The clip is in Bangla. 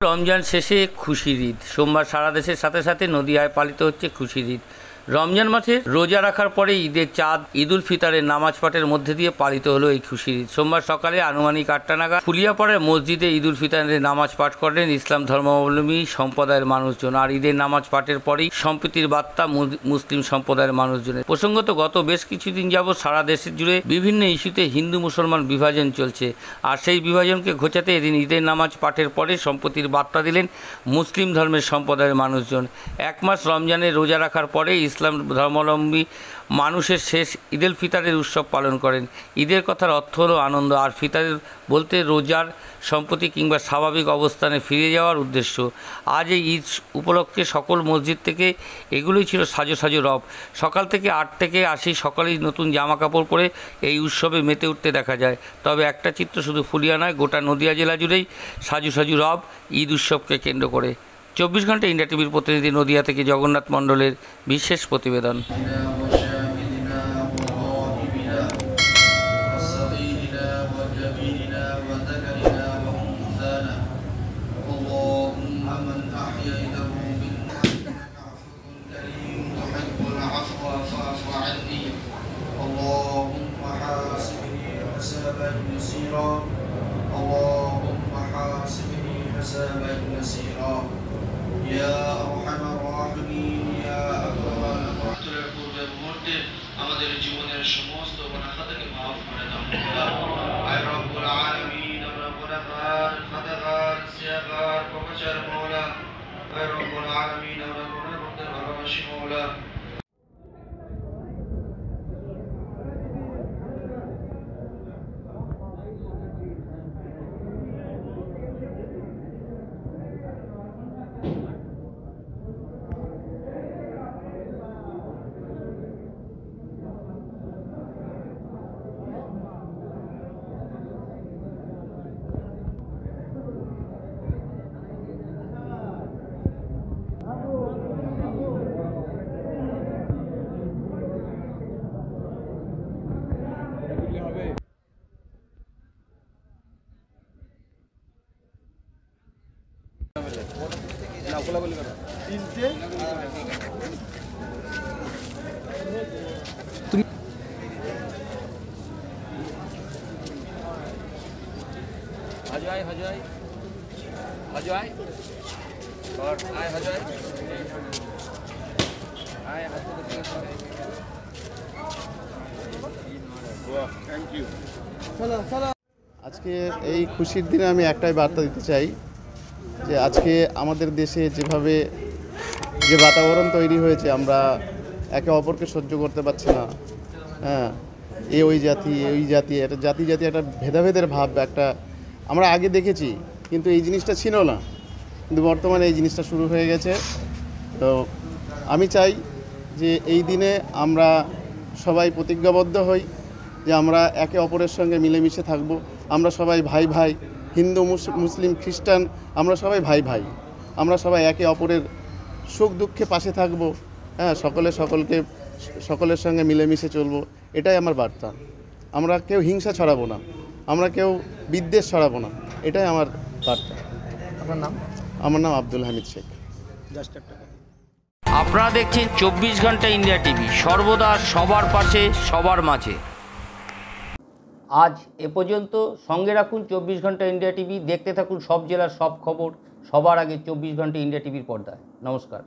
রমজান শেষে খুশির ঈদ। সোমবার সারা দেশের সাথে সাথে নদিয়ায় পালিত হচ্ছে খুশির ঈদ। রমজান মাসে রোজা রাখার পরে ঈদের চাঁদ ঈদ উল ফিতরের নামাজ পাঠের মধ্যে দিয়ে পালিত হলো এই খুশির ঈদ। সোমবার সকালে আনুমানিক 8টা নাগাদ ফুলিয়াপাড়ার মসজিদে ঈদ উল ফিতরের নামাজ পাঠ করেন ইসলাম ধর্মাবলম্বী সম্প্রদায়ের মানুষজন। আর ঈদের নামাজ পাঠের পরেই সম্প্রীতির বার্তা মুসলিম সম্প্রদায়ের মানুষজনের। প্রসঙ্গত গত বেশ কিছুদিন যাবৎ সারা দেশের জুড়ে বিভিন্ন ইস্যুতে হিন্দু মুসলমান বিভাজন চলছে। আর সেই বিভাজনকে ঘোচাতে এদিন ঈদের নামাজ পাঠের পরে সম্প্রীতির বার্তা দিলেন মুসলিম ধর্মের সম্প্রদায়ের মানুষজন। এক মাস রমজানের রোজা রাখার পরে ইসলাম ধর্মাবলম্বী মানুষের শেষ ঈদ উল ফিতরের উৎসব পালন করেন। ঈদের কথার অর্থ হলো আনন্দ, আর ফিতর বলতে রোজার সম্প্রতি কিংবা স্বাভাবিক অবস্থানে ফিরে যাওয়ার উদ্দেশ্য। আজ এই ঈদ উপলক্ষে সকল মসজিদ থেকে এগুলোই ছিল সাজো সাজো রব। সকাল থেকে 8 থেকে 80 সকলেই নতুন জামা কাপড় পরে এই উৎসবে মেতে উঠতে দেখা যায়। তবে একটা চিত্র শুধু ফুলিয়া নয়, গোটা নদিয়া জেলা জুড়েই সাজু সাজু রব ঈদ উৎসবকে কেন্দ্র করে। 24 ঘন্টা ইন্ডিয়া টিভির প্রতিনিধি নদিয়া থেকে জগন্নাথ মণ্ডলের বিশেষ প্রতিবেদন। আমাদের জীবনের সমস্ত গুনাহ থেকে maaf করে দাও আয় রব্বুল আলামিন। আমরা গুনাহগার, খাতাগার, সিয়াগার, পবিত্র মওলা। আয় রব্বুল আলামিন, আমরা গুনাহ করতে ভালোবাসি মওলা। আজকে এই খুশির দিনে আমি একটাই বার্তা দিতে চাই যে আজকে আমাদের দেশে যেভাবে যে বাতাবরণ তৈরি হয়েছে, আমরা একে অপরকে সহ্য করতে পারছি না। হ্যাঁ, ওই জাতি একটা জাতি একটা ভেদাভেদের ভাব একটা আমরা আগে দেখেছি, কিন্তু এই জিনিসটা ছিল না, কিন্তু বর্তমানে এই জিনিসটা শুরু হয়ে গেছে। তো আমি চাই যে এই দিনে আমরা সবাই প্রতিজ্ঞাবদ্ধ হই যে আমরা একে অপরের সঙ্গে মিলেমিশে থাকব। আমরা সবাই ভাই ভাই, হিন্দু মুসলিম খ্রিস্টান, আমরা সবাই ভাই ভাই। আমরা সবাই একে অপরের সুখ দুঃখে পাশে থাকব। হ্যাঁ, সকলের সঙ্গে মিলেমিশে চলবো, এটাই আমার বার্তা। আমরা কেউ হিংসা ছড়াবো না, আমরা কেউ বিদ্বেষ ছড়াবো না, এটাই আমার বার্তা। আপনার নাম? আমার নাম আব্দুল হামিদ শেখ। আপনারা দেখছেন 24 ঘন্টা ইন্ডিয়া টিভি, সর্বদা সবার পাশে সবার মাঝে। আজ এ পর্যন্ত। সঙ্গে রাখুন 24 ঘন্টা ইন্ডিয়া টিভি। দেখতে থাকুন সব জেলার সব খবর সবার আগে 24 ঘন্টা ইন্ডিয়া টিভির পর্দায়। নমস্কার।